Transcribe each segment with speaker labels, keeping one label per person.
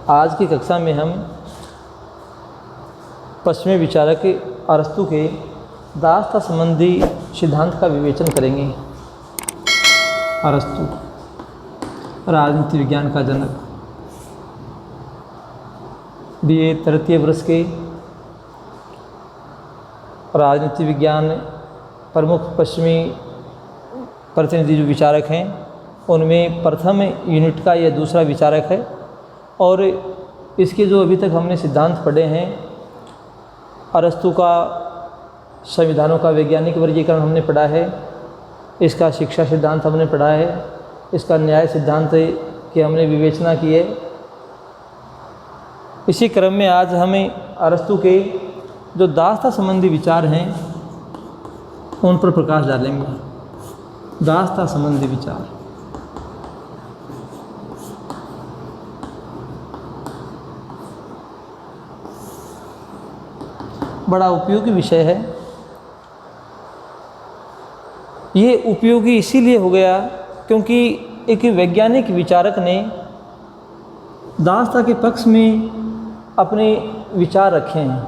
Speaker 1: आज की कक्षा में हम पश्चिमी विचारक अरस्तु के दासता संबंधी सिद्धांत का विवेचन करेंगे। अरस्तु राजनीति विज्ञान का जनक, BA तृतीय वर्ष के राजनीति विज्ञान प्रमुख पश्चिमी प्रतिनिधि जो विचारक हैं उनमें प्रथम यूनिट का यह दूसरा विचारक है। और इसके जो अभी तक हमने सिद्धांत पढ़े हैं, अरस्तु का संविधानों का वैज्ञानिक वर्गीकरण हमने पढ़ा है, इसका शिक्षा सिद्धांत हमने पढ़ा है, इसका न्याय सिद्धांत की हमने विवेचना की है। इसी क्रम में आज हमें अरस्तु के जो दासता संबंधी विचार हैं उन पर प्रकाश डालेंगे। दासता संबंधी विचार बड़ा उपयोगी विषय है। ये उपयोगी इसीलिए हो गया क्योंकि एक वैज्ञानिक विचारक ने दासता के पक्ष में अपने विचार रखे हैं,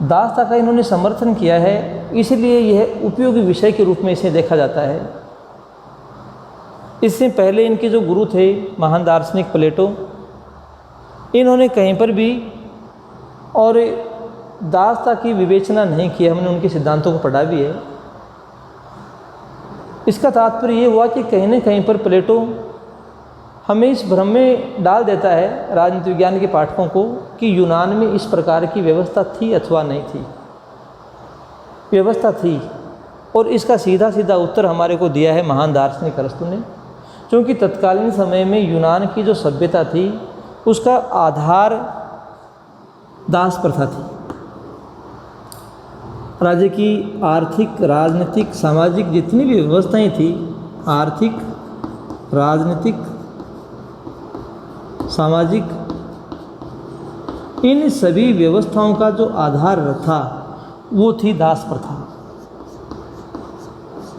Speaker 1: दासता का इन्होंने समर्थन किया है, इसलिए यह उपयोगी विषय के रूप में इसे देखा जाता है। इससे पहले इनके जो गुरु थे महान दार्शनिक प्लेटो, इन्होंने कहीं पर भी और दासता की विवेचना नहीं की। हमने उनके सिद्धांतों को पढ़ा भी है। इसका तात्पर्य ये हुआ कि कहीं न कहीं पर प्लेटो हमें इस भ्रम में डाल देता है राजनीति विज्ञान के पाठकों को कि यूनान में इस प्रकार की व्यवस्था थी अथवा नहीं थी। व्यवस्था थी और इसका सीधा सीधा उत्तर हमारे को दिया है महान दार्शनिक अरस्तु ने। क्योंकि तत्कालीन समय में यूनान की जो सभ्यता थी उसका आधार दास प्रथा थी। राज्य की आर्थिक, राजनीतिक, सामाजिक जितनी भी व्यवस्थाएं थी, आर्थिक, राजनीतिक, सामाजिक, इन सभी व्यवस्थाओं का जो आधार था वो थी दास प्रथा।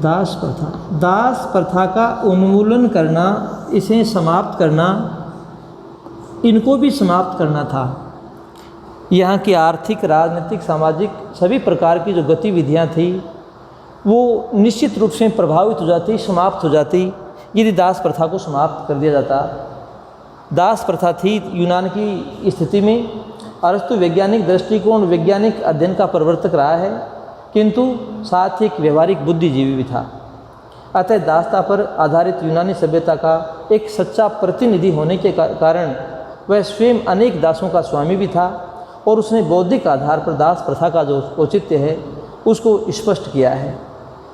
Speaker 1: दास प्रथा, दास प्रथा का उन्मूलन करना, इसे समाप्त करना, इनको भी समाप्त करना था। यहाँ की आर्थिक, राजनीतिक, सामाजिक सभी प्रकार की जो गतिविधियाँ थी वो निश्चित रूप से प्रभावित हो जाती, समाप्त हो जाती यदि दास प्रथा को समाप्त कर दिया जाता। दास प्रथा थी यूनान की स्थिति में। अरस्तु वैज्ञानिक दृष्टिकोण, वैज्ञानिक अध्ययन का प्रवर्तक रहा है, किंतु साथ ही एक व्यवहारिक बुद्धिजीवी भी था। अतः दासता पर आधारित यूनानी सभ्यता का एक सच्चा प्रतिनिधि होने के कारण वह स्वयं अनेक दासों का स्वामी भी था और उसने बौद्धिक आधार पर दास प्रथा का जो औचित्य है उसको स्पष्ट किया है।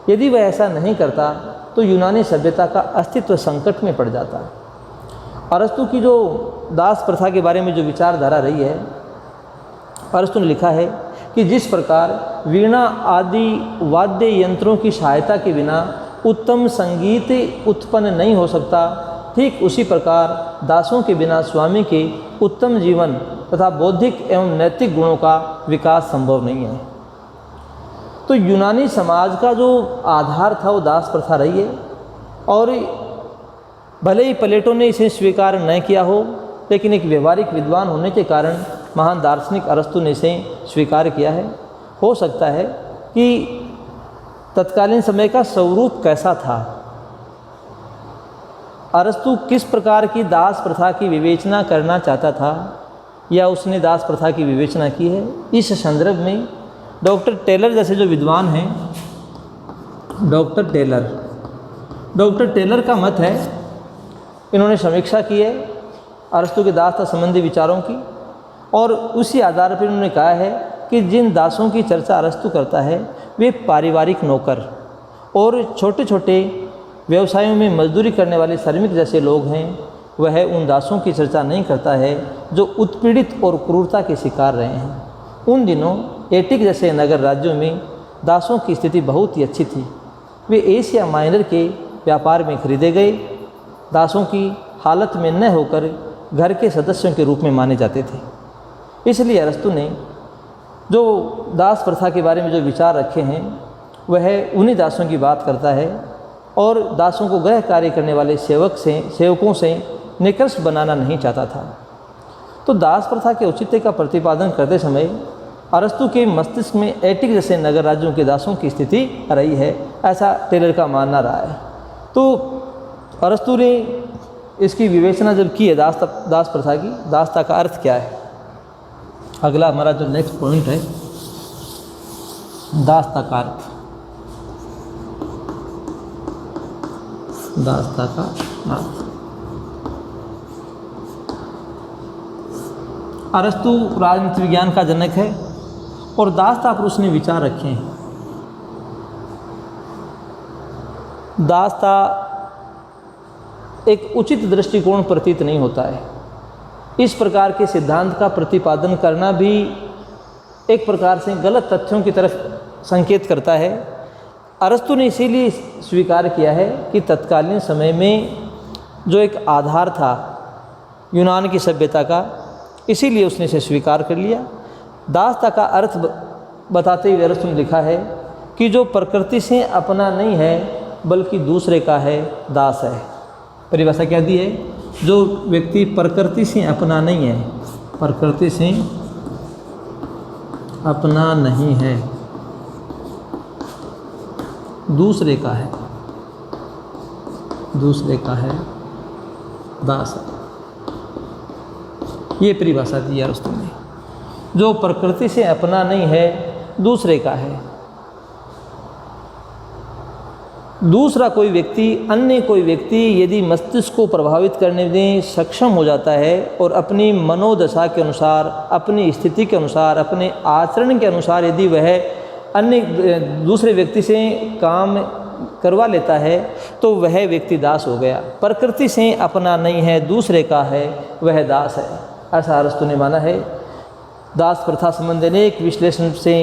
Speaker 1: यदि वह ऐसा नहीं करता तो यूनानी सभ्यता का अस्तित्व संकट में पड़ जाता। अरस्तु की जो दास प्रथा के बारे में जो विचारधारा रही है, अरस्तु ने लिखा है कि जिस प्रकार वीणा आदि वाद्य यंत्रों की सहायता के बिना उत्तम संगीत उत्पन्न नहीं हो सकता, ठीक उसी प्रकार दासों के बिना स्वामी के उत्तम जीवन तथा बौद्धिक एवं नैतिक गुणों का विकास संभव नहीं है। तो यूनानी समाज का जो आधार था वो दास प्रथा रही है और भले ही प्लेटो ने इसे स्वीकार न किया हो, लेकिन एक व्यवहारिक विद्वान होने के कारण महान दार्शनिक अरस्तु ने इसे स्वीकार किया है। हो सकता है कि तत्कालीन समय का स्वरूप कैसा था, अरस्तु किस प्रकार की दास प्रथा की विवेचना करना चाहता था या उसने दास प्रथा की विवेचना की है, इस संदर्भ में डॉक्टर टेलर जैसे जो विद्वान हैं, डॉक्टर टेलर का मत है, इन्होंने समीक्षा की है अरस्तु के दासता संबंधी विचारों की और उसी आधार पर इन्होंने कहा है कि जिन दासों की चर्चा अरस्तु करता है वे पारिवारिक नौकर और छोटे छोटे व्यवसायों में मजदूरी करने वाले श्रमिक जैसे लोग हैं। वह उन दासों की चर्चा नहीं करता है जो उत्पीड़ित और क्रूरता के शिकार रहे हैं। उन दिनों एटिक जैसे नगर राज्यों में दासों की स्थिति बहुत ही अच्छी थी। वे एशिया माइनर के व्यापार में खरीदे गए दासों की हालत में न होकर घर के सदस्यों के रूप में माने जाते थे। इसलिए अरस्तु ने जो दास प्रथा के बारे में जो विचार रखे हैं वह उन्हीं दासों की बात करता है और दासों को गृह कार्य करने वाले सेवकों से निकृष्ट बनाना नहीं चाहता था। तो दास प्रथा के औचित्य का प्रतिपादन करते समय अरस्तु के मस्तिष्क में एटिक जैसे नगर राज्यों के दासों की स्थिति रही है, ऐसा टेलर का मानना रहा है। तो अरस्तु ने इसकी विवेचना जब की है दास प्रथा की, दासता का अर्थ क्या है, अगला हमारा जो नेक्स्ट पॉइंट है, दासता का अर्थ। दासता का अर्थ, अरस्तु राजनीति विज्ञान का जनक है और दासता पर उसने विचार रखे हैं। दासता एक उचित दृष्टिकोण प्रतीत नहीं होता है। इस प्रकार के सिद्धांत का प्रतिपादन करना भी एक प्रकार से गलत तथ्यों की तरफ संकेत करता है। अरस्तु ने इसीलिए स्वीकार किया है कि तत्कालीन समय में जो एक आधार था यूनान की सभ्यता का, इसीलिए उसने इसे स्वीकार कर लिया। दासता का अर्थ बताते हुए अरस्तु ने लिखा है कि जो प्रकृति से अपना नहीं है बल्कि दूसरे का है, दास है। परिभाषा क्या दी है, जो व्यक्ति प्रकृति से अपना नहीं है, प्रकृति से अपना नहीं है, दूसरे का है, दूसरे का है, दास है। ये परिभाषा दी है अरस्तु ने। जो प्रकृति से अपना नहीं है, दूसरे का है। दूसरा कोई व्यक्ति, अन्य कोई व्यक्ति यदि मस्तिष्क को प्रभावित करने में सक्षम हो जाता है और अपनी मनोदशा के अनुसार, अपनी स्थिति के अनुसार, अपने आचरण के अनुसार यदि वह अन्य दूसरे व्यक्ति से काम करवा लेता है तो वह व्यक्ति दास हो गया। प्रकृति से अपना नहीं है, दूसरे का है, वह दास है, ऐसा अरस्तु ने माना है। दास प्रथा संबंधी अनेक विश्लेषण से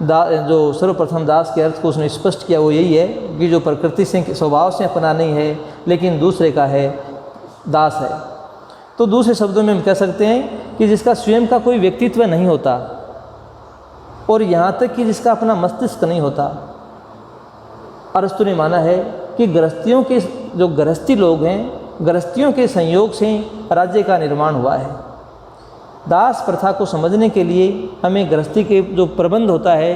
Speaker 1: जो सर्वप्रथम दास के अर्थ को उसने स्पष्ट किया वो यही है कि जो प्रकृति से स्वभाव से अपना नहीं है लेकिन दूसरे का है, दास है। तो दूसरे शब्दों में हम कह सकते हैं कि जिसका स्वयं का कोई व्यक्तित्व नहीं होता और यहाँ तक कि जिसका अपना मस्तिष्क नहीं होता। अरस्तु ने माना है कि गृहस्थियों के जो गृहस्थी लोग हैं, गृहस्थियों के संयोग से राज्य का निर्माण हुआ है। दास प्रथा को समझने के लिए हमें गृहस्थी के जो प्रबंध होता है,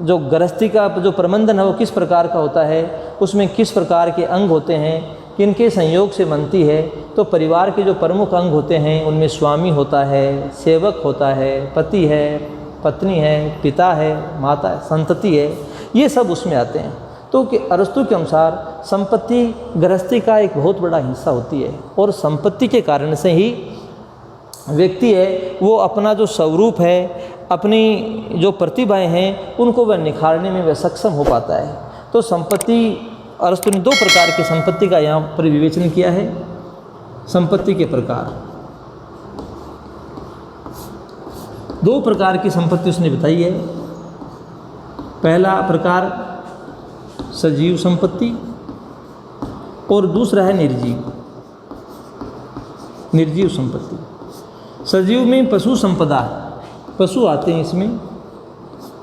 Speaker 1: जो गृहस्थी का जो प्रबंधन है वो किस प्रकार का होता है, उसमें किस प्रकार के अंग होते हैं, किनके संयोग से बनती है। तो परिवार के जो प्रमुख अंग होते हैं उनमें स्वामी होता है, सेवक होता है, पति है, पत्नी है, पिता है, माता है, संतति है, ये सब उसमें आते हैं। तो कि अरस्तु के अनुसार संपत्ति गृहस्थी का एक बहुत बड़ा हिस्सा होती है और संपत्ति के कारण से ही व्यक्ति है वो अपना जो स्वरूप है, अपनी जो प्रतिभाएं हैं, उनको वह निखारने में वह सक्षम हो पाता है। तो संपत्ति, अरस्तु ने दो प्रकार की संपत्ति का यहाँ पर विवेचन किया है। संपत्ति के प्रकार, दो प्रकार की संपत्ति उसने बताई है। पहला प्रकार सजीव संपत्ति और दूसरा है निर्जीव, निर्जीव संपत्ति। सजीव में पशु संपदा, पशु आते हैं इसमें,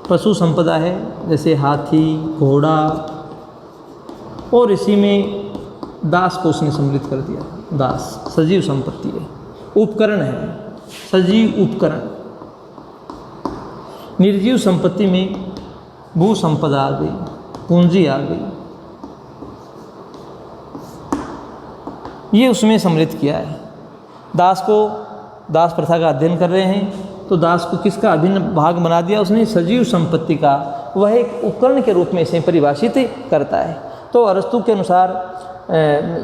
Speaker 1: पशु संपदा है जैसे हाथी, घोड़ा, और इसी में दास को उसने सम्मिलित कर दिया। दास सजीव संपत्ति है, उपकरण है, सजीव उपकरण। निर्जीव संपत्ति में भू संपदा आ गई, पूंजी आ गई, ये उसमें सम्मिलित किया है। दास को, दास प्रथा का अध्ययन कर रहे हैं तो दास को किसका अभिन्न भाग बना दिया उसने, सजीव संपत्ति का। वह एक उपकरण के रूप में इसे परिभाषित करता है। तो अरस्तु के अनुसार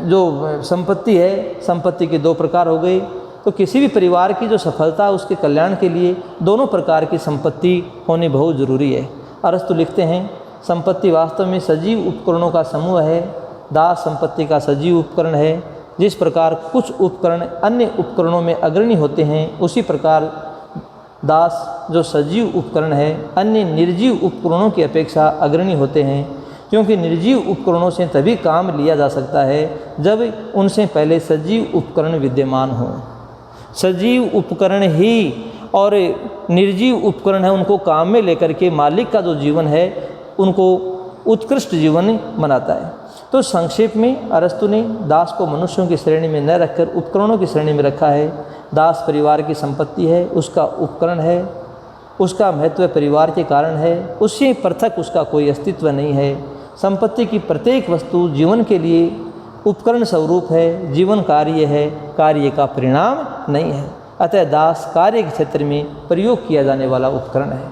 Speaker 1: जो संपत्ति है, संपत्ति के दो प्रकार हो गए। तो किसी भी परिवार की जो सफलता, उसके कल्याण के लिए दोनों प्रकार की संपत्ति होनी बहुत ज़रूरी है। अरस्तु लिखते हैं, संपत्ति वास्तव में सजीव उपकरणों का समूह है। दास संपत्ति का सजीव उपकरण है। जिस प्रकार कुछ उपकरण अन्य उपकरणों में अग्रणी होते हैं, उसी प्रकार दास जो सजीव उपकरण है अन्य निर्जीव उपकरणों की अपेक्षा अग्रणी होते हैं, क्योंकि निर्जीव उपकरणों से तभी काम लिया जा सकता है जब उनसे पहले सजीव उपकरण विद्यमान हो। सजीव उपकरण ही और निर्जीव उपकरण है, उनको काम में लेकर के मालिक का जो जीवन है उनको उत्कृष्ट जीवन बनाता है। तो संक्षेप में अरस्तु ने दास को मनुष्यों की श्रेणी में न रखकर उपकरणों की श्रेणी में रखा है। दास परिवार की संपत्ति है, उसका उपकरण है, उसका महत्व परिवार के कारण है, उससे पृथक उसका कोई अस्तित्व नहीं है। संपत्ति की प्रत्येक वस्तु जीवन के लिए उपकरण स्वरूप है, जीवन कार्य है, कार्य का परिणाम नहीं है। अतः दास कार्य के क्षेत्र में प्रयोग किया जाने वाला उपकरण है।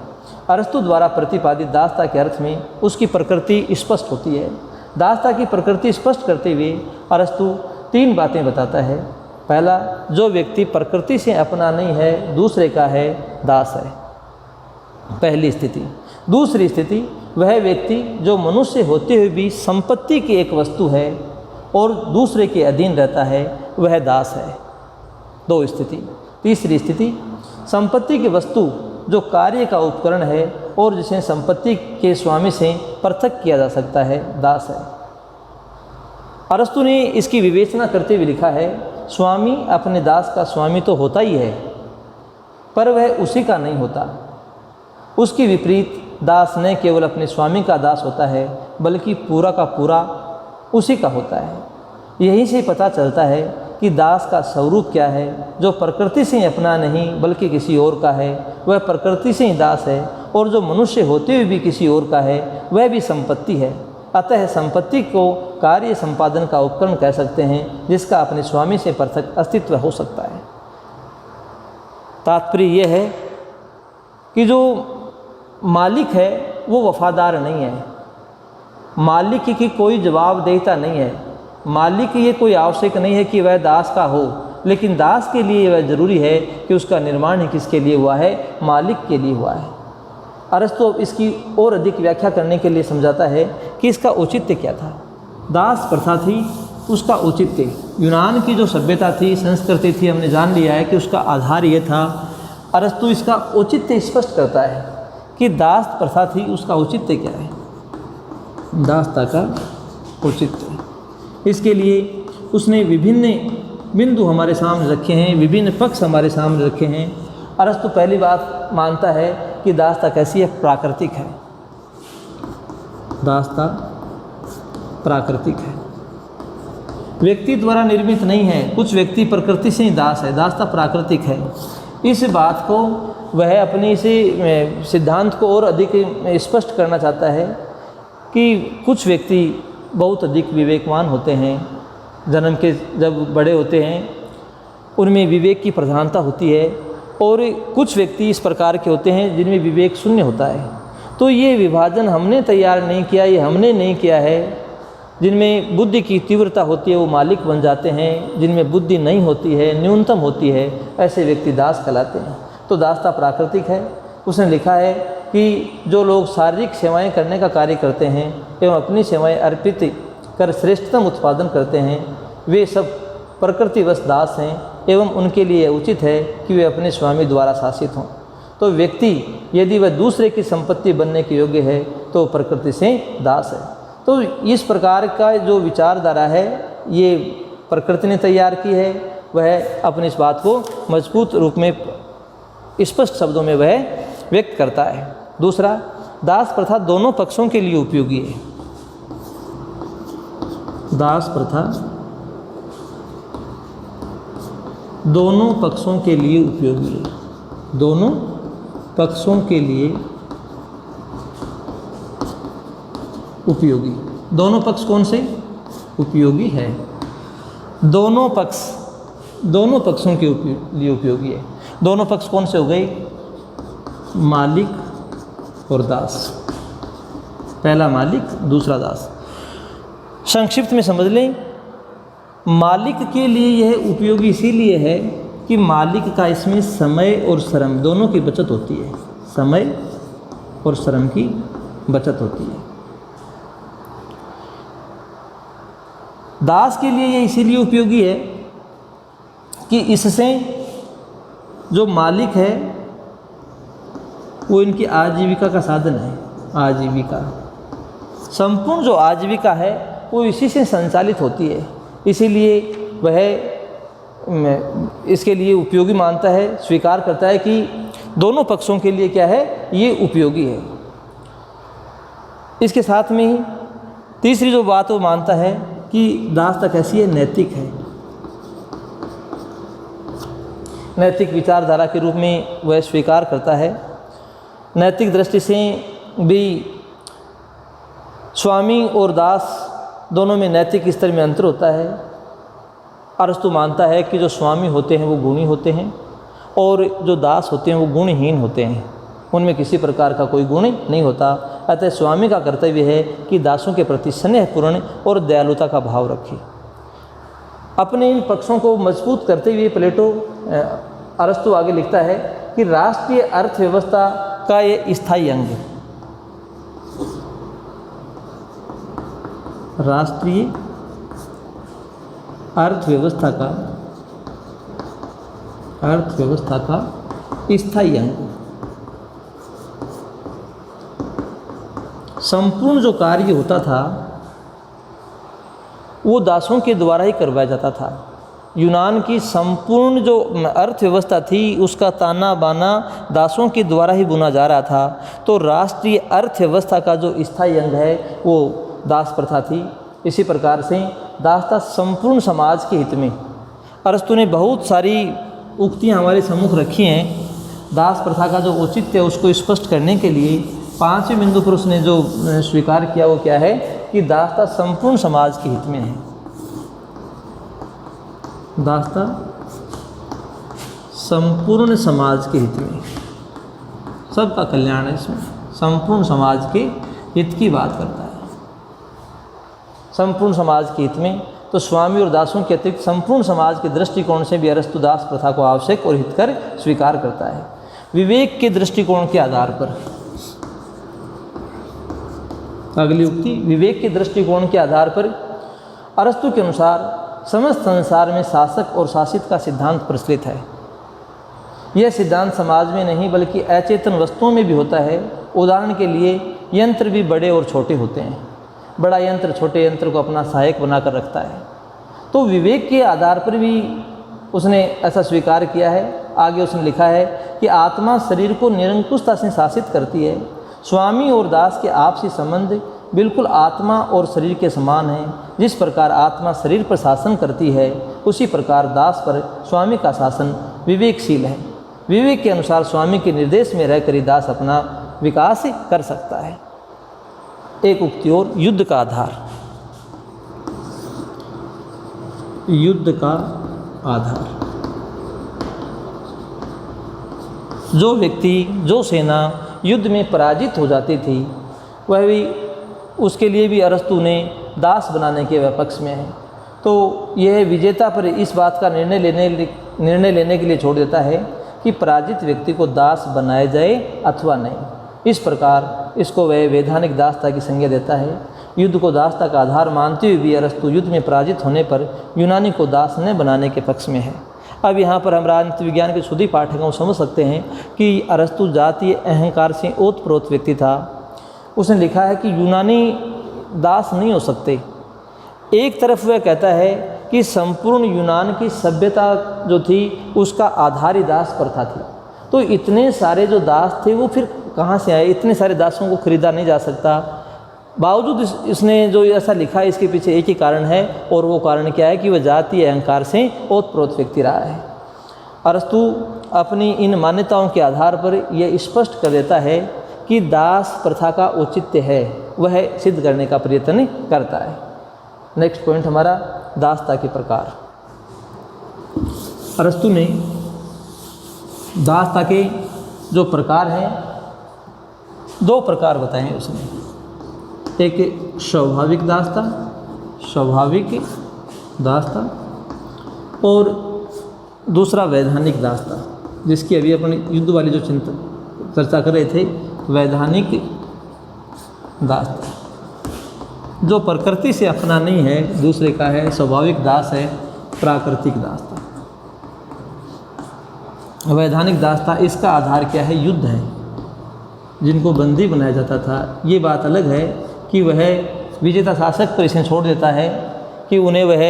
Speaker 1: अरस्तु द्वारा प्रतिपादित दासता के अर्थ में उसकी प्रकृति स्पष्ट होती है। दासता की प्रकृति स्पष्ट करते हुए अरस्तु 3 बातें बताता है। पहला, जो व्यक्ति प्रकृति से अपना नहीं है, दूसरे का है, दास है, पहली स्थिति। दूसरी स्थिति, वह व्यक्ति जो मनुष्य होते हुए भी संपत्ति की एक वस्तु है और दूसरे के अधीन रहता है, वह दास है, 2 स्थिति। तीसरी स्थिति, संपत्ति की वस्तु जो कार्य का उपकरण है और जिसे संपत्ति के स्वामी से पृथक किया जा सकता है, दास है। अरस्तु ने इसकी विवेचना करते हुए लिखा है, स्वामी अपने दास का स्वामी तो होता ही है, पर वह उसी का नहीं होता। उसकी विपरीत दास न केवल अपने स्वामी का दास होता है, बल्कि पूरा का पूरा उसी का होता है। यहीं से पता चलता है कि दास का स्वरूप क्या है। जो प्रकृति से अपना नहीं बल्कि किसी और का है, वह प्रकृति से ही दास है, और जो मनुष्य होते हुए भी किसी और का है, वह भी संपत्ति है। अतः संपत्ति को कार्य संपादन का उपकरण कह सकते हैं, जिसका अपने स्वामी से पृथक अस्तित्व हो सकता है। तात्पर्य यह है कि जो मालिक है वो वफादार नहीं है, मालिक की कोई जवाबदेहिता नहीं है। मालिक ये कोई आवश्यक नहीं है कि वह दास का हो, लेकिन दास के लिए वह ज़रूरी है कि उसका निर्माण ही किसके लिए हुआ है, मालिक के लिए हुआ है। अरस्तु इसकी और अधिक व्याख्या करने के लिए समझाता है कि इसका औचित्य क्या था। दास प्रथा थी, उसका औचित्य यूनान की जो सभ्यता थी, संस्कृति थी, हमने जान लिया है कि उसका आधार ये था। अरस्तु इसका औचित्य स्पष्ट करता है कि दास प्रथा थी, उसका औचित्य क्या है, दासता का औचित्य। इसके लिए उसने विभिन्न बिंदु हमारे सामने रखे हैं, विभिन्न पक्ष हमारे सामने रखे हैं। अरस्तु पहली बात मानता है कि दासता कैसी है, प्राकृतिक है। दासता प्राकृतिक है, व्यक्ति द्वारा निर्मित नहीं है। कुछ व्यक्ति प्रकृति से ही दास है, दासता प्राकृतिक है। इस बात को वह अपने इसे सिद्धांत को और अधिक स्पष्ट करना चाहता है कि कुछ व्यक्ति बहुत अधिक विवेकवान होते हैं, जन्म के जब बड़े होते हैं उनमें विवेक की प्रधानता होती है, और कुछ व्यक्ति इस प्रकार के होते हैं जिनमें विवेक शून्य होता है। तो ये विभाजन हमने तैयार नहीं किया, ये हमने नहीं किया है। जिनमें बुद्धि की तीव्रता होती है वो मालिक बन जाते हैं, जिनमें बुद्धि नहीं होती है, न्यूनतम होती है, ऐसे व्यक्ति दास कहलाते हैं। तो दासता प्राकृतिक है। उसने लिखा है कि जो लोग शारीरिक सेवाएं करने का कार्य करते हैं एवं अपनी सेवाएं अर्पित कर श्रेष्ठतम उत्पादन करते हैं, वे सब प्रकृतिवश दास हैं, एवं उनके लिए उचित है कि वे अपने स्वामी द्वारा शासित हों। तो व्यक्ति यदि वह दूसरे की संपत्ति बनने के योग्य है तो प्रकृति से दास है। तो इस प्रकार का जो विचारधारा है ये प्रकृति ने तैयार की है। वह अपनी इस बात को मजबूत रूप में स्पष्ट शब्दों में वह व्यक्त करता है। दूसरा, दास प्रथा दोनों पक्षों के लिए उपयोगी है। दास प्रथा दोनों पक्षों के लिए उपयोगी है। दोनों पक्षों के लिए उपयोगी। दोनों पक्ष कौन से उपयोगी है? दोनों पक्षों के लिए उपयोगी है। दोनों पक्ष कौन से हो गए? मालिक और दास। पहला मालिक, दूसरा दास। संक्षिप्त में समझ लें, मालिक के लिए यह उपयोगी इसीलिए है कि मालिक का इसमें समय और श्रम दोनों की बचत होती है। समय और श्रम की बचत होती है। दास के लिए यह इसीलिए उपयोगी है कि इससे जो मालिक है वो इनकी आजीविका का साधन है। आजीविका, संपूर्ण जो आजीविका है वो इसी से संचालित होती है। इसीलिए वह इसके लिए उपयोगी मानता है, स्वीकार करता है कि दोनों पक्षों के लिए क्या है, ये उपयोगी है। इसके साथ में ही तीसरी जो बात वो मानता है कि दासता कैसी है, नैतिक है। नैतिक विचारधारा के रूप में वह स्वीकार करता है। नैतिक दृष्टि से भी स्वामी और दास दोनों में नैतिक स्तर में अंतर होता है। अरस्तु मानता है कि जो स्वामी होते हैं वो गुणी होते हैं और जो दास होते हैं वो गुणहीन होते हैं, उनमें किसी प्रकार का कोई गुण नहीं होता। अतः स्वामी का कर्तव्य है कि दासों के प्रति स्नेहपूर्ण और दयालुता का भाव रखे। अपने इन पक्षों को मजबूत करते हुए प्लेटो अरस्तु आगे लिखता है कि राष्ट्रीय अर्थव्यवस्था का ये स्थायी अंग है। राष्ट्रीय अर्थव्यवस्था का स्थायी अंग, संपूर्ण जो कार्य होता था वो दासों के द्वारा ही करवाया जाता था। यूनान की संपूर्ण जो अर्थव्यवस्था थी उसका ताना बाना दासों के द्वारा ही बुना जा रहा था। तो राष्ट्रीय अर्थव्यवस्था का जो स्थायी अंग है वो दास प्रथा थी। इसी प्रकार से दास था संपूर्ण समाज के हित में। अरस्तु ने बहुत सारी उक्तियाँ हमारे सम्मुख रखी हैं। दास प्रथा का जो औचित्य है उसको स्पष्ट करने के लिए 5वें बिंदु पर उसने जो स्वीकार किया वो क्या है कि दासता संपूर्ण समाज के हित में है। दासता संपूर्ण समाज के हित में, सबका कल्याण है इसमें, संपूर्ण समाज के हित की बात करता है। संपूर्ण समाज के हित में तो स्वामी और दासों के अतिरिक्त संपूर्ण समाज के दृष्टिकोण से भी अरस्तु दास प्रथा को आवश्यक और हितकर स्वीकार करता है। विवेक के दृष्टिकोण के आधार पर, अगली उक्ति, विवेक के दृष्टिकोण के आधार पर अरस्तु के अनुसार समस्त संसार में शासक और शासित का सिद्धांत प्रचलित है। यह सिद्धांत समाज में नहीं बल्कि अचेतन वस्तुओं में भी होता है। उदाहरण के लिए यंत्र भी बड़े और छोटे होते हैं। बड़ा यंत्र छोटे यंत्र को अपना सहायक बनाकर रखता है। तो विवेक के आधार पर भी उसने ऐसा स्वीकार किया है। आगे उसने लिखा है कि आत्मा शरीर को निरंकुशता से शासित करती है। स्वामी और दास के आपसी संबंध बिल्कुल आत्मा और शरीर के समान हैं। जिस प्रकार आत्मा शरीर पर शासन करती है उसी प्रकार दास पर स्वामी का शासन विवेकशील है। विवेक के अनुसार स्वामी के निर्देश में रहकर ही दास अपना विकास कर सकता है। एक उक्ति और, युद्ध का आधार। युद्ध का आधार, जो व्यक्ति जो सेना युद्ध में पराजित हो जाती थी वह भी, उसके लिए भी अरस्तु ने दास बनाने के पक्ष में है। तो यह विजेता पर इस बात का निर्णय लेने के लिए छोड़ देता है कि पराजित व्यक्ति को दास बनाया जाए अथवा नहीं। इस प्रकार इसको वह वैधानिक दासता की संज्ञा देता है। युद्ध को दासता का आधार मानते हुए भी अरस्तु युद्ध में पराजित होने पर यूनानी को दास न बनाने के पक्ष में है। अब यहाँ पर हम राजनीति विज्ञान के शुद्धि पाठकों समझ सकते हैं कि अरस्तु जातीय अहंकार से ओतप्रोत व्यक्ति था। उसने लिखा है कि यूनानी दास नहीं हो सकते। एक तरफ वह कहता है कि संपूर्ण यूनान की सभ्यता जो थी उसका आधार ही दास प्रथा थी। तो इतने सारे जो दास थे वो फिर कहाँ से आए? इतने सारे दासों को खरीदा नहीं जा सकता। बावजूद इसने जो ऐसा लिखा है इसके पीछे एक ही कारण है, और वो कारण क्या है कि वह जातीय अहंकार से ओतप्रोत व्यक्ति रहा है। अरस्तु अपनी इन मान्यताओं के आधार पर यह स्पष्ट कर देता है कि दास प्रथा का औचित्य है, वह सिद्ध करने का प्रयत्न करता है। नेक्स्ट पॉइंट हमारा दासता के प्रकार। अरस्तु ने दासता के जो प्रकार हैं, दो प्रकार बताए हैं उसने। एक स्वाभाविक दासता, स्वाभाविक दासता, और दूसरा वैधानिक दासता, जिसकी अभी अपनी युद्ध वाली जो चर्चा कर रहे थे, वैधानिक दासता जो प्रकृति से अपना नहीं है, दूसरे का है। स्वाभाविक दास है प्राकृतिक दासता। वैधानिक दासता, इसका आधार क्या है? युद्ध है। जिनको बंदी बनाया जाता था, ये बात अलग है कि वह विजेता शासक पर इसे छोड़ देता है कि उन्हें वह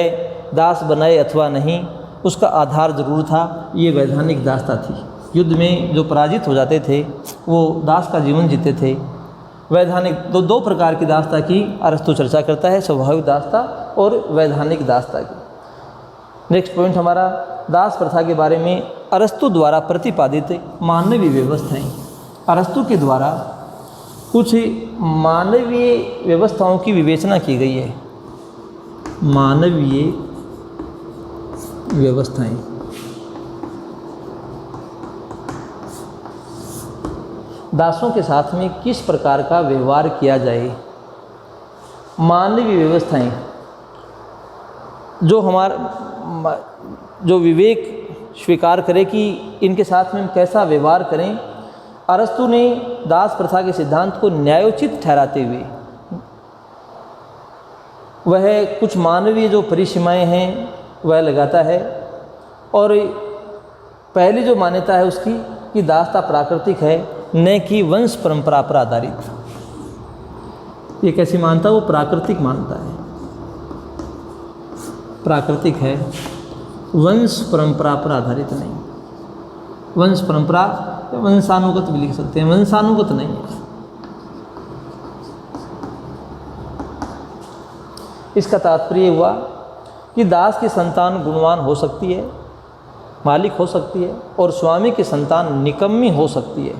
Speaker 1: दास बनाए अथवा नहीं, उसका आधार ज़रूर था। ये वैधानिक दासता थी। युद्ध में जो पराजित हो जाते थे वो दास का जीवन जीते थे। वैधानिक दो प्रकार की दासता की अरस्तु चर्चा करता है, स्वाभाविक दासता और वैधानिक दासता की। नेक्स्ट पॉइंट हमारा दास प्रथा के बारे में अरस्तु द्वारा प्रतिपादित मानवीय व्यवस्थाएं, अरस्तु के द्वारा कुछ मानवीय व्यवस्थाओं की विवेचना की गई है। मानवीय व्यवस्थाएं, दासों के साथ में किस प्रकार का व्यवहार किया जाए। मानवीय व्यवस्थाएं जो विवेक स्वीकार करे कि इनके साथ में हम कैसा व्यवहार करें। अरस्तु ने दास प्रथा के सिद्धांत को न्यायोचित ठहराते हुए वह कुछ मानवीय जो परिसीमाएं हैं वह लगाता है। और पहली जो मान्यता है उसकी कि दासता प्राकृतिक है, न कि वंश परंपरा पर आधारित। ये कैसी मानता है? वो प्राकृतिक मानता है, प्राकृतिक है, वंश परंपरा पर आधारित नहीं। वंश परंपरा, वंशानुगत भी लिख सकते हैं, वंशानुगत नहीं है। इसका तात्पर्य हुआ कि दास की संतान गुणवान हो सकती है, मालिक हो सकती है, और स्वामी की संतान निकम्मी हो सकती है।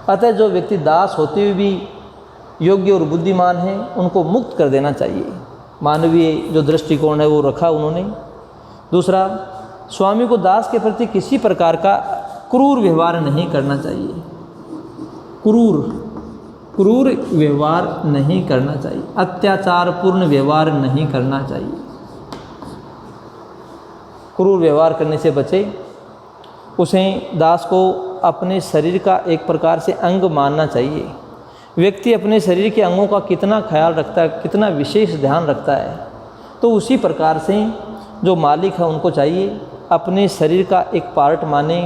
Speaker 1: अतः जो व्यक्ति दास होते हुए भी योग्य और बुद्धिमान हैं उनको मुक्त कर देना चाहिए। मानवीय जो दृष्टिकोण है वो रखा उन्होंने। दूसरा, स्वामी को दास के प्रति किसी प्रकार का क्रूर व्यवहार नहीं करना चाहिए। क्रूर व्यवहार नहीं करना चाहिए, अत्याचारपूर्ण व्यवहार नहीं करना चाहिए। क्रूर व्यवहार करने से बचे। उसे दास को अपने शरीर का एक प्रकार से अंग मानना चाहिए। व्यक्ति अपने शरीर के अंगों का कितना ख्याल रखता है, कितना विशेष ध्यान रखता है, तो उसी प्रकार से जो मालिक है उनको चाहिए अपने शरीर का एक पार्ट माने,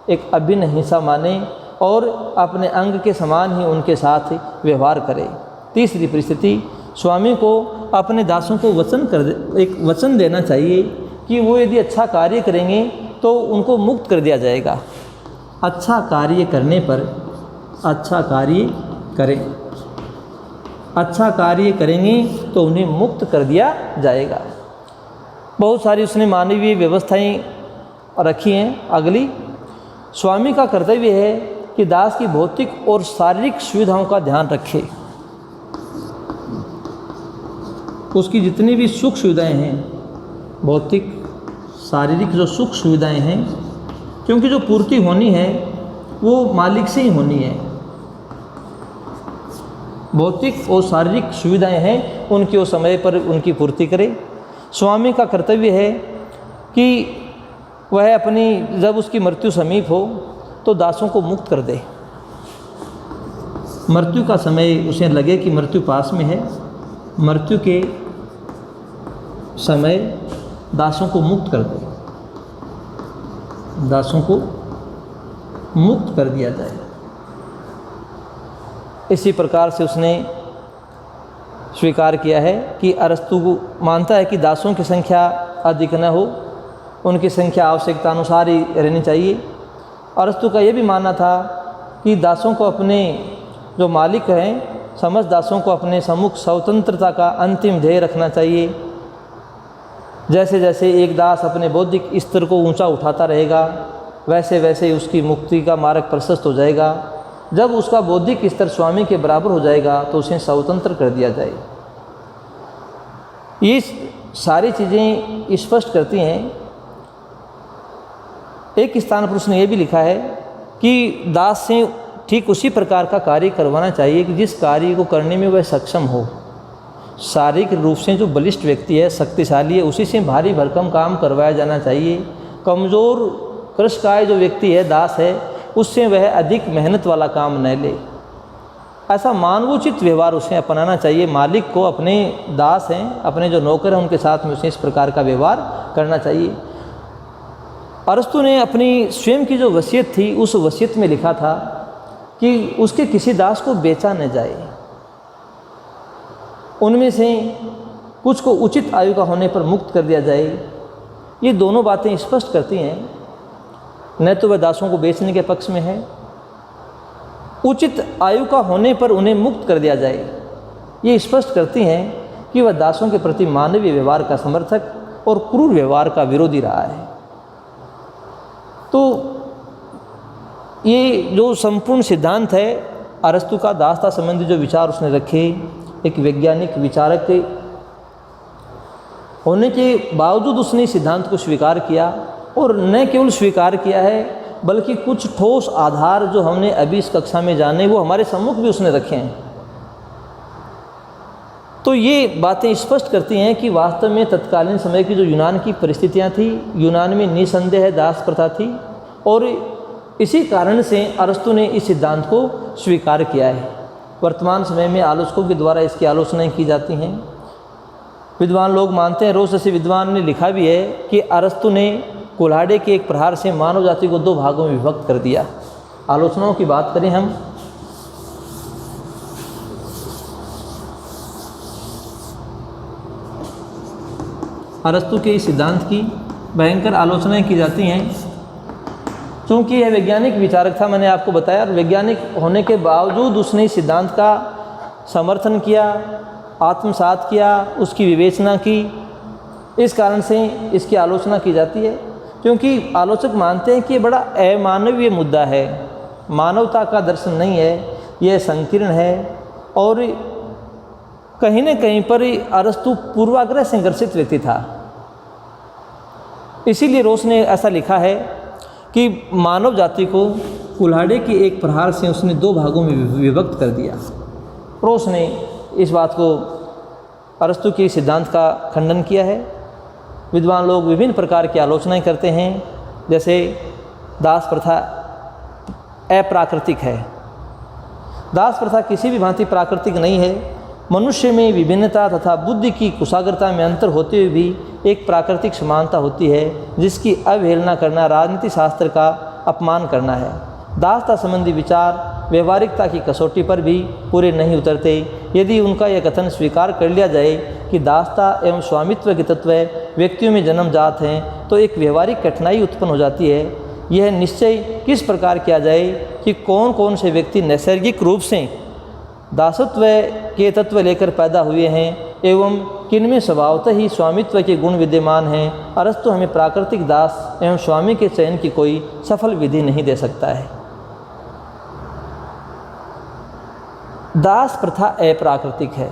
Speaker 1: एक अभिन्न हिस्सा माने और अपने अंग के समान ही उनके साथ व्यवहार करे। तीसरी परिस्थिति, स्वामी को अपने दासों को एक वचन देना चाहिए कि वो यदि अच्छा कार्य करेंगे तो उनको मुक्त कर दिया जाएगा। अच्छा कार्य करने पर अच्छा कार्य करें, अच्छा कार्य करेंगे तो उन्हें मुक्त कर दिया जाएगा। बहुत सारी उसने मानवीय व्यवस्थाएं रखी हैं। अगली, स्वामी का कर्तव्य है कि दास की भौतिक और शारीरिक सुविधाओं का ध्यान रखे। उसकी जितनी भी सुख सुविधाएं हैं, भौतिक शारीरिक जो सुख सुविधाएं हैं, क्योंकि जो पूर्ति होनी है वो मालिक से ही होनी है। भौतिक और शारीरिक सुविधाएं हैं उनकी वो समय पर उनकी पूर्ति करे। स्वामी का कर्तव्य है कि वह अपनी जब उसकी मृत्यु समीप हो तो दासों को मुक्त कर दे। मृत्यु का समय उसे लगे कि मृत्यु पास में है, मृत्यु के समय दासों को मुक्त कर दे, दासों को मुक्त कर दिया जाए। इसी प्रकार से उसने स्वीकार किया है कि अरस्तु मानता है कि दासों की संख्या अधिक न हो, उनकी संख्या आवश्यकता अनुसार ही रहनी चाहिए। अरस्तु का ये भी मानना था कि दासों को अपने जो मालिक हैं समस्त दासों को अपने सम्मुख स्वतंत्रता का अंतिम ध्येय रखना चाहिए। जैसे जैसे एक दास अपने बौद्धिक स्तर को ऊंचा उठाता रहेगा वैसे वैसे उसकी मुक्ति का मार्ग प्रशस्त हो जाएगा। जब उसका बौद्धिक स्तर स्वामी के बराबर हो जाएगा तो उसे स्वतंत्र कर दिया जाए। ये सारी चीज़ें स्पष्ट करती हैं। एक स्थान पर उसने ये भी लिखा है कि दास से ठीक उसी प्रकार का कार्य करवाना चाहिए कि जिस कार्य को करने में वह सक्षम हो। शारीरिक रूप से जो बलिष्ठ व्यक्ति है, शक्तिशाली है, उसी से भारी भरकम काम करवाया जाना चाहिए। कमज़ोर कृशकाय जो व्यक्ति है, दास है, उससे वह अधिक मेहनत वाला काम न ले। ऐसा मानवोचित व्यवहार उसे अपनाना चाहिए। मालिक को अपने दास हैं, अपने जो नौकर हैं, उनके साथ में उसे इस प्रकार का व्यवहार करना चाहिए। अरस्तु ने अपनी स्वयं की जो वसीयत थी उस वसीयत में लिखा था कि उसके किसी दास को बेचा न जाए। उनमें से कुछ को उचित आयु का होने पर मुक्त कर दिया जाए। ये दोनों बातें स्पष्ट करती हैं, न तो वह दासों को बेचने के पक्ष में है, उचित आयु का होने पर उन्हें मुक्त कर दिया जाए। ये स्पष्ट करती हैं कि वह दासों के प्रति मानवीय व्यवहार का समर्थक और क्रूर व्यवहार का विरोधी रहा है। तो ये जो संपूर्ण सिद्धांत है अरस्तु का दासता संबंधी जो विचार उसने रखे, एक वैज्ञानिक विचारक होने के बावजूद उसने सिद्धांत को स्वीकार किया, और न केवल स्वीकार किया है बल्कि कुछ ठोस आधार जो हमने अभी इस कक्षा में जाने वो हमारे सम्मुख भी उसने रखे हैं। तो ये बातें स्पष्ट करती हैं कि वास्तव में तत्कालीन समय की जो यूनान की परिस्थितियां थी, यूनान में निसंदेह दास प्रथा थी, और इसी कारण से अरस्तु ने इस सिद्धांत को स्वीकार किया है। वर्तमान समय में आलोचकों के द्वारा इसकी आलोचनाएं की जाती हैं। विद्वान लोग मानते हैं, रोससी विद्वान ने लिखा भी है कि अरस्तु ने कुल्हाड़े के एक प्रहार से मानव जाति को 2 भागों में विभक्त कर दिया। आलोचनाओं की बात करें हम, अरस्तु के इस सिद्धांत की भयंकर आलोचनाएं की जाती हैं। चूँकि यह वैज्ञानिक विचारक था, मैंने आपको बताया, और वैज्ञानिक होने के बावजूद उसने इस सिद्धांत का समर्थन किया, आत्मसात किया, उसकी विवेचना की। इस कारण से इसकी आलोचना की जाती है, क्योंकि आलोचक मानते हैं कि ये बड़ा अमानवीय मुद्दा है, मानवता का दर्शन नहीं है, यह संकीर्ण है, और कहीं न कहीं पर अरस्तु पूर्वाग्रह से ग्रसित व्यक्ति था। इसीलिए रोस ने ऐसा लिखा है कि मानव जाति को कुल्हाड़े के एक प्रहार से उसने 2 भागों में विभक्त कर दिया। रोस ने इस बात को, अरस्तु के सिद्धांत का खंडन किया है। विद्वान लोग विभिन्न प्रकार की आलोचनाएं करते हैं, जैसे दास प्रथा अप्राकृतिक है। दास प्रथा किसी भी भांति प्राकृतिक नहीं है। मनुष्य में विभिन्नता तथा बुद्धि की कुशाग्रता में अंतर होते हुए भी एक प्राकृतिक समानता होती है, जिसकी अवहेलना करना राजनीति शास्त्र का अपमान करना है। दासता संबंधी विचार व्यवहारिकता की कसौटी पर भी पूरे नहीं उतरते। यदि उनका यह कथन स्वीकार कर लिया जाए कि दासता एवं स्वामित्व के तत्व व्यक्तियों में जन्मजात हैं, तो एक व्यवहारिक कठिनाई उत्पन्न हो जाती है। यह निश्चय किस प्रकार किया जाए कि कौन कौन से व्यक्ति नैसर्गिक रूप से दासत्व के तत्व लेकर पैदा हुए हैं एवं किनमें स्वभावतः ही स्वामित्व के गुण विद्यमान हैं। अरस्तु हमें प्राकृतिक दास एवं स्वामी के चयन की कोई सफल विधि नहीं दे सकता है। दास प्रथा अप्राकृतिक है।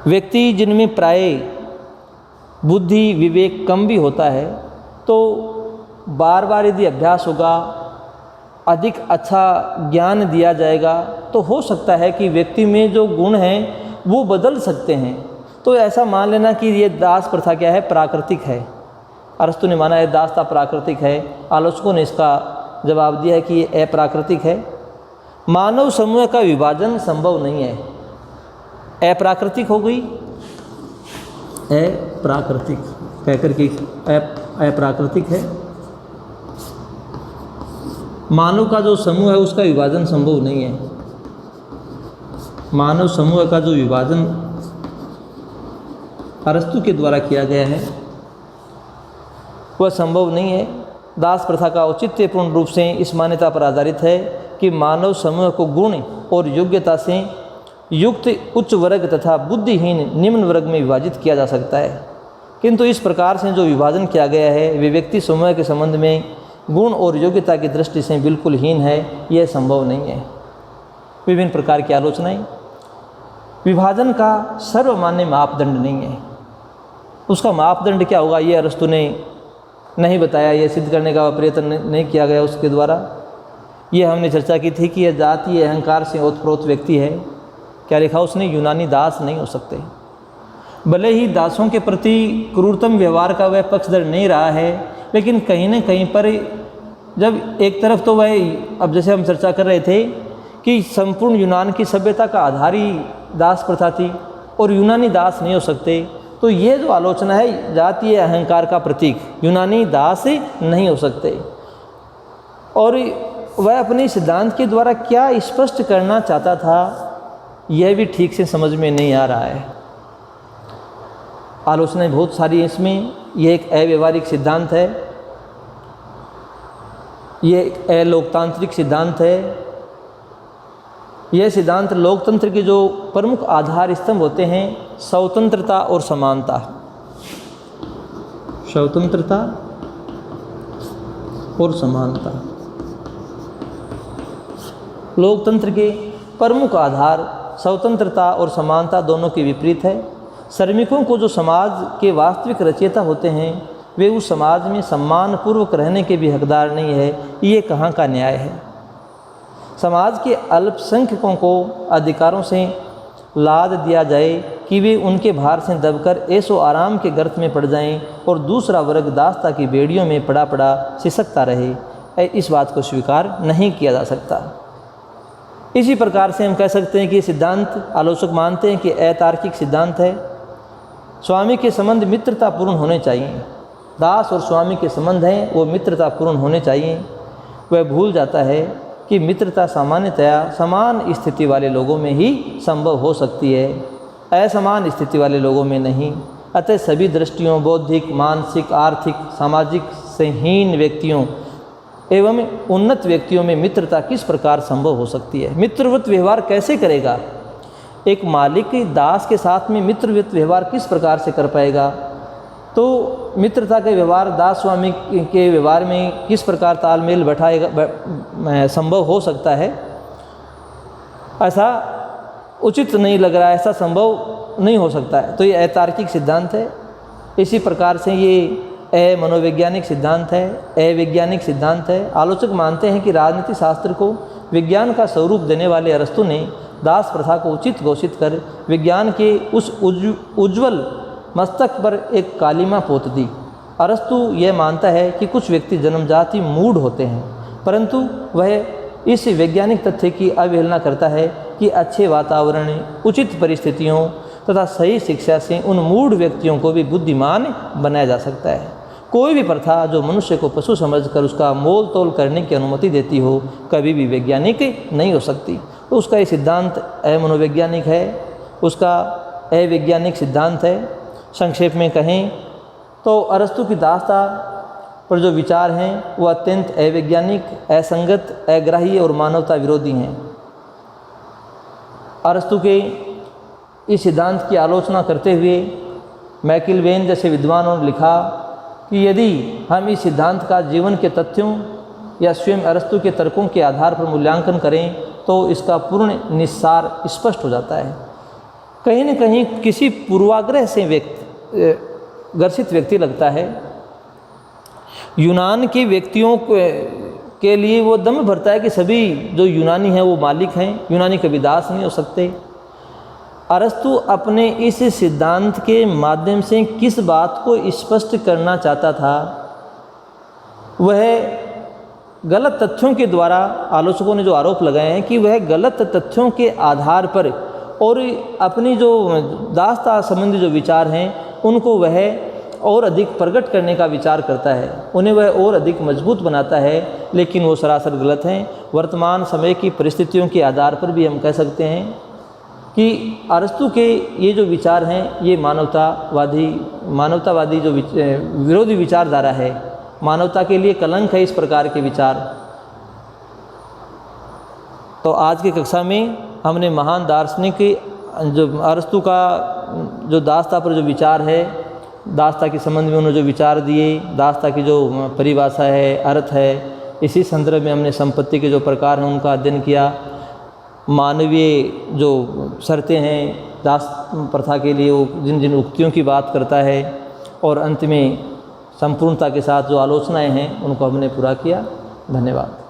Speaker 1: व्यक्ति जिनमें प्राय बुद्धि विवेक कम भी होता है, तो बार बार यदि अभ्यास होगा, अधिक अच्छा ज्ञान दिया जाएगा, तो हो सकता है कि व्यक्ति में जो गुण हैं वो बदल सकते हैं। तो ऐसा मान लेना कि ये दास प्रथा क्या है, प्राकृतिक है। अरस्तु ने माना है दासता प्राकृतिक है। आलोचकों ने इसका जवाब दिया है कि ये अप्राकृतिक है। मानव समूह का विभाजन संभव नहीं है। अप्राकृतिक हो गई, अप्राकृतिक कहकर के अप्राकृतिक है। मानव का जो समूह है उसका विभाजन संभव नहीं है। मानव समूह का जो विभाजन अरस्तु के द्वारा किया गया है वह संभव नहीं है। दास प्रथा का औचित्यपूर्ण रूप से इस मान्यता पर आधारित है कि मानव समूह को गुण और योग्यता से युक्त उच्च वर्ग तथा बुद्धिहीन निम्न वर्ग में विभाजित किया जा सकता है, किंतु इस प्रकार से जो विभाजन किया गया है वे व्यक्ति समूह के संबंध में गुण और योग्यता की दृष्टि से बिल्कुल हीन है, यह संभव नहीं है। विभिन्न प्रकार की आलोचनाएं, विभाजन का सर्वमान्य मापदंड नहीं है। उसका मापदंड क्या होगा ये अरस्तु ने नहीं बताया, यह सिद्ध करने का प्रयत्न नहीं किया गया उसके द्वारा। ये हमने चर्चा की थी कि यह जातीय अहंकार से ओतप्रोत व्यक्ति है। क्या लिखा उसने, यूनानी दास नहीं हो सकते। भले ही दासों के प्रति क्रूरतम व्यवहार का वह पक्षधर नहीं रहा है, लेकिन कहीं न कहीं पर जब एक तरफ तो वह, अब जैसे हम चर्चा कर रहे थे कि संपूर्ण यूनान की सभ्यता का आधार ही दास प्रथा थी और यूनानी दास नहीं हो सकते, तो ये जो आलोचना है जातीय अहंकार का प्रतीक, यूनानी दास नहीं हो सकते। और वह अपने सिद्धांत के द्वारा क्या स्पष्ट करना चाहता था यह भी ठीक से समझ में नहीं आ रहा है। आलोचनाएं बहुत सारी हैं इसमें। यह एक अव्यवहारिक सिद्धांत है, यह एक अलोकतांत्रिक सिद्धांत है। यह सिद्धांत लोकतंत्र के जो प्रमुख आधार स्तंभ होते हैं, स्वतंत्रता और समानता, स्वतंत्रता और समानता। लोकतंत्र के प्रमुख आधार स्वतंत्रता और समानता दोनों के विपरीत है। श्रमिकों को जो समाज के वास्तविक रचयिता होते हैं वे उस समाज में सम्मानपूर्वक रहने के भी हकदार नहीं है। ये कहाँ का न्याय है? समाज के अल्पसंख्यकों को अधिकारों से लाद दिया जाए कि वे उनके भार से दबकर ऐशो आराम के गर्त में पड़ जाएं और दूसरा वर्ग दास्ता की बेड़ियों में पड़ा पड़ा सिसकता रहे, इस बात को स्वीकार नहीं किया जा सकता। इसी प्रकार से हम कह सकते हैं कि सिद्धांत आलोचक मानते हैं कि अतार्किक सिद्धांत है। स्वामी के संबंध मित्रतापूर्ण होने चाहिए। दास और स्वामी के संबंध हैं वो मित्रतापूर्ण होने चाहिए। वह भूल जाता है कि मित्रता सामान्यतया समान स्थिति वाले लोगों में ही संभव हो सकती है, असमान स्थिति वाले लोगों में नहीं। अतः सभी दृष्टियों बौद्धिक, मानसिक, आर्थिक, सामाजिक से हीन व्यक्तियों एवं उन्नत व्यक्तियों में मित्रता किस प्रकार संभव हो सकती है? मित्रवत व्यवहार कैसे करेगा? एक मालिक दास के साथ में मित्रवत व्यवहार किस प्रकार से कर पाएगा? तो मित्रता के व्यवहार दास स्वामी के व्यवहार में किस प्रकार तालमेल बैठाएगा संभव हो सकता है? ऐसा उचित नहीं लग रहा है, ऐसा संभव नहीं हो सकता है। तो ये अतार्किक सिद्धांत है। इसी प्रकार से ये मनोवैज्ञानिक सिद्धांत है, अवैज्ञानिक सिद्धांत है। आलोचक मानते हैं कि राजनीति शास्त्र को विज्ञान का स्वरूप देने वाले अरस्तु ने दास प्रथा को उचित घोषित कर विज्ञान के उस उज्ज्वल मस्तक पर एक कालिमा पोत दी। अरस्तु यह मानता है कि कुछ व्यक्ति जन्मजात ही मूढ़ होते हैं, परंतु वह इस वैज्ञानिक तथ्य की अवहेलना करता है कि अच्छे वातावरण, उचित परिस्थितियों तथा सही शिक्षा से उन मूढ़ व्यक्तियों को भी बुद्धिमान बनाया जा सकता है। कोई भी प्रथा जो मनुष्य को पशु समझकर उसका मोल तोल करने की अनुमति देती हो कभी भी वैज्ञानिक नहीं हो सकती। तो उसका ये सिद्धांत मनोवैज्ञानिक है, उसका अवैज्ञानिक सिद्धांत है। संक्षेप में कहें तो अरस्तु की दास्ता पर जो विचार हैं वो अत्यंत अवैज्ञानिक, असंगत, अग्राह्य और मानवता विरोधी हैं। अरस्तु के इस सिद्धांत की आलोचना करते हुए मैकिलवेन जैसे विद्वानों ने लिखा कि यदि हम इस सिद्धांत का जीवन के तथ्यों या स्वयं अरस्तु के तर्कों के आधार पर मूल्यांकन करें तो इसका पूर्ण निस्सार स्पष्ट हो जाता है। कहीं न कहीं किसी पूर्वाग्रह से ग्रसित व्यक्ति लगता है। यूनान के व्यक्तियों के लिए वो दम भरता है कि सभी जो यूनानी हैं वो मालिक हैं, यूनानी कभी दास नहीं हो सकते। अरस्तु अपने इस सिद्धांत के माध्यम से किस बात को स्पष्ट करना चाहता था? वह गलत तथ्यों के द्वारा, आलोचकों ने जो आरोप लगाए हैं कि वह गलत तथ्यों के आधार पर और अपनी जो दास्ता संबंधी जो विचार हैं उनको वह और अधिक प्रकट करने का विचार करता है, उन्हें वह और अधिक मजबूत बनाता है, लेकिन वो सरासर गलत हैं। वर्तमान समय की परिस्थितियों के आधार पर भी हम कह सकते हैं कि अरस्तु के ये जो विचार हैं ये मानवतावादी जो विरोधी विचारधारा है, मानवता के लिए कलंक है इस प्रकार के विचार। तो आज की कक्षा में हमने महान दार्शनिक जो अरस्तु का जो दास्ता पर जो विचार है, दास्ता के संबंध में उन्होंने जो विचार दिए, दास्ता की जो परिभाषा है, अर्थ है, इसी संदर्भ में हमने संपत्ति के जो प्रकार हैं उनका अध्ययन किया। मानवीय जो शर्तें हैं दास प्रथा के लिए, वो जिन जिन उक्तियों की बात करता है, और अंत में संपूर्णता के साथ जो आलोचनाएं हैं उनको हमने पूरा किया। धन्यवाद।